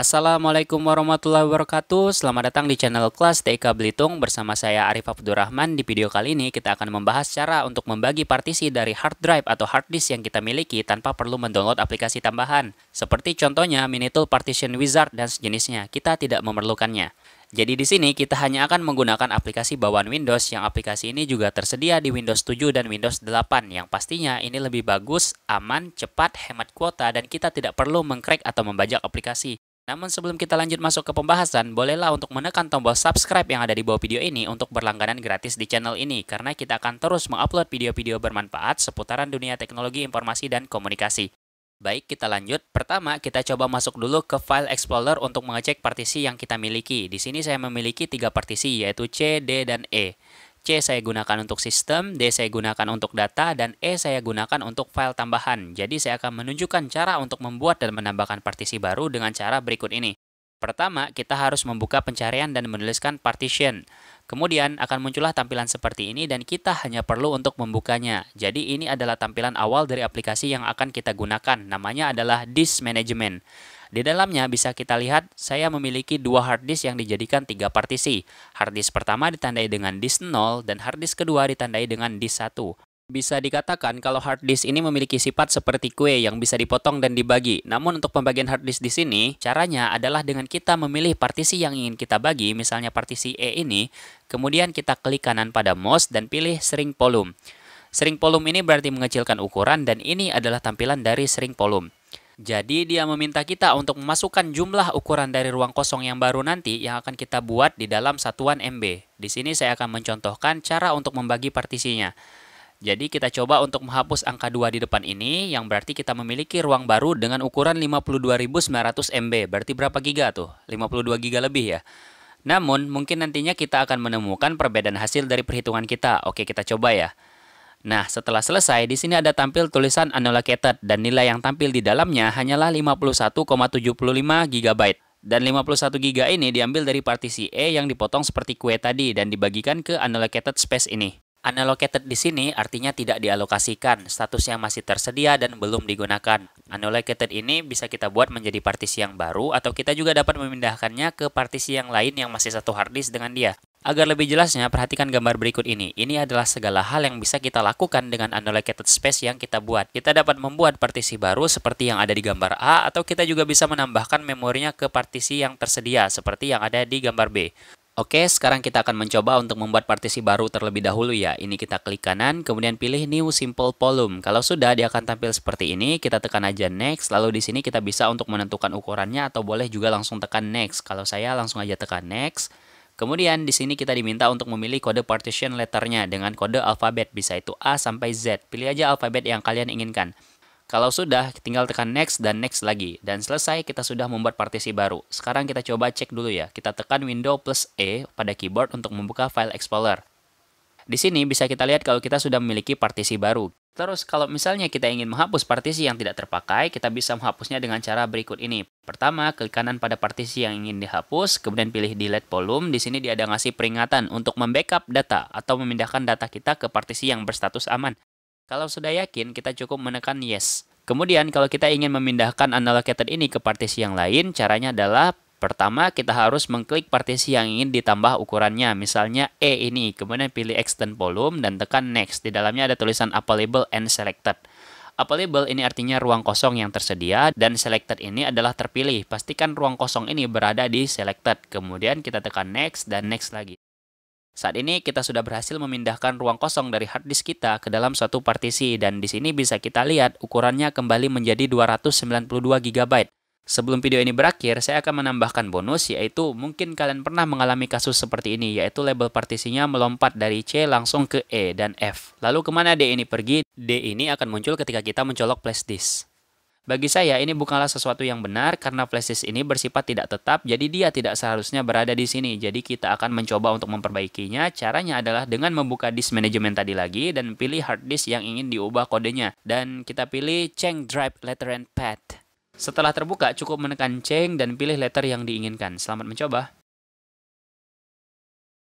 Assalamualaikum warahmatullahi wabarakatuh. Selamat datang di channel kelas TIK Belitung bersama saya Arif Abdurrahman. Di video kali ini kita akan membahas cara untuk membagi partisi dari hard drive atau hard disk yang kita miliki tanpa perlu mendownload aplikasi tambahan. Seperti contohnya Minitool Partition Wizard dan sejenisnya, kita tidak memerlukannya. Jadi di sini kita hanya akan menggunakan aplikasi bawaan Windows yang aplikasi ini juga tersedia di Windows 7 dan Windows 8 yang pastinya ini lebih bagus, aman, cepat, hemat kuota dan kita tidak perlu mengcrack atau membajak aplikasi. Namun sebelum kita lanjut masuk ke pembahasan, bolehlah untuk menekan tombol subscribe yang ada di bawah video ini untuk berlangganan gratis di channel ini karena kita akan terus mengupload video-video bermanfaat seputaran dunia teknologi, informasi, dan komunikasi. Baik, kita lanjut. Pertama, kita coba masuk dulu ke File Explorer untuk mengecek partisi yang kita miliki. Di sini saya memiliki 3 partisi yaitu C, D, dan E. C saya gunakan untuk sistem, D saya gunakan untuk data, dan E saya gunakan untuk file tambahan. Jadi saya akan menunjukkan cara untuk membuat dan menambahkan partisi baru dengan cara berikut ini. Pertama, kita harus membuka pencarian dan menuliskan partition. Kemudian akan muncullah tampilan seperti ini dan kita hanya perlu untuk membukanya. Jadi ini adalah tampilan awal dari aplikasi yang akan kita gunakan. Namanya adalah Disk Management. Di dalamnya bisa kita lihat saya memiliki 2 hard disk yang dijadikan 3 partisi. Hard disk pertama ditandai dengan disk 0 dan hard disk kedua ditandai dengan disk 1. Bisa dikatakan kalau hard disk ini memiliki sifat seperti kue yang bisa dipotong dan dibagi. Namun untuk pembagian hard disk di sini, caranya adalah dengan kita memilih partisi yang ingin kita bagi, misalnya partisi E ini, kemudian kita klik kanan pada mouse dan pilih Shrink Volume. Shrink Volume ini berarti mengecilkan ukuran dan ini adalah tampilan dari Shrink Volume. Jadi dia meminta kita untuk memasukkan jumlah ukuran dari ruang kosong yang baru nanti yang akan kita buat di dalam satuan MB. Di sini saya akan mencontohkan cara untuk membagi partisinya. Jadi kita coba untuk menghapus angka 2 di depan ini, yang berarti kita memiliki ruang baru dengan ukuran 52.900 MB. Berarti berapa giga tuh? 52 giga lebih ya. Namun mungkin nantinya kita akan menemukan perbedaan hasil dari perhitungan kita. Oke, kita coba ya. Nah, setelah selesai, di sini ada tampil tulisan unallocated dan nilai yang tampil di dalamnya hanyalah 51,75 GB. Dan 51 GB ini diambil dari partisi E yang dipotong seperti kue tadi dan dibagikan ke unallocated space ini. Unallocated di sini artinya tidak dialokasikan, statusnya masih tersedia dan belum digunakan. Unallocated ini bisa kita buat menjadi partisi yang baru atau kita juga dapat memindahkannya ke partisi yang lain yang masih satu hard disk dengan dia. Agar lebih jelasnya, perhatikan gambar berikut ini. Ini adalah segala hal yang bisa kita lakukan dengan unallocated space yang kita buat. Kita dapat membuat partisi baru seperti yang ada di gambar A, atau kita juga bisa menambahkan memorinya ke partisi yang tersedia seperti yang ada di gambar B. Oke, sekarang kita akan mencoba untuk membuat partisi baru terlebih dahulu ya. Ini kita klik kanan, kemudian pilih New Simple Volume. Kalau sudah, dia akan tampil seperti ini. Kita tekan aja Next, lalu di sini kita bisa untuk menentukan ukurannya atau boleh juga langsung tekan Next. Kalau saya langsung aja tekan Next. Kemudian di sini kita diminta untuk memilih kode partition letternya dengan kode alfabet, bisa itu A sampai Z. Pilih aja alfabet yang kalian inginkan. Kalau sudah, tinggal tekan next dan next lagi. Dan selesai, kita sudah membuat partisi baru. Sekarang kita coba cek dulu ya. Kita tekan Windows plus E pada keyboard untuk membuka File Explorer. Di sini bisa kita lihat kalau kita sudah memiliki partisi baru. Terus kalau misalnya kita ingin menghapus partisi yang tidak terpakai, kita bisa menghapusnya dengan cara berikut ini. Pertama, klik kanan pada partisi yang ingin dihapus, kemudian pilih Delete Volume. Di sini dia ada ngasih peringatan untuk membackup data atau memindahkan data kita ke partisi yang berstatus aman. Kalau sudah yakin, kita cukup menekan Yes. Kemudian kalau kita ingin memindahkan unallocated ini ke partisi yang lain, caranya adalah pertama, kita harus mengklik partisi yang ingin ditambah ukurannya, misalnya E ini, kemudian pilih Extend Volume dan tekan Next. Di dalamnya ada tulisan Available and Selected. Available ini artinya ruang kosong yang tersedia, dan Selected ini adalah terpilih. Pastikan ruang kosong ini berada di Selected. Kemudian kita tekan Next dan Next lagi. Saat ini kita sudah berhasil memindahkan ruang kosong dari hard disk kita ke dalam suatu partisi, dan di sini bisa kita lihat ukurannya kembali menjadi 292 GB. Sebelum video ini berakhir, saya akan menambahkan bonus, yaitu mungkin kalian pernah mengalami kasus seperti ini, yaitu label partisinya melompat dari C langsung ke E dan F. Lalu kemana D ini pergi? D ini akan muncul ketika kita mencolok flash disk. Bagi saya, ini bukanlah sesuatu yang benar karena flash disk ini bersifat tidak tetap, jadi dia tidak seharusnya berada di sini. Jadi kita akan mencoba untuk memperbaikinya. Caranya adalah dengan membuka disk management tadi lagi dan pilih hard disk yang ingin diubah kodenya. Dan kita pilih Change Drive Letter and Path. Setelah terbuka, cukup menekan change dan pilih letter yang diinginkan. Selamat mencoba.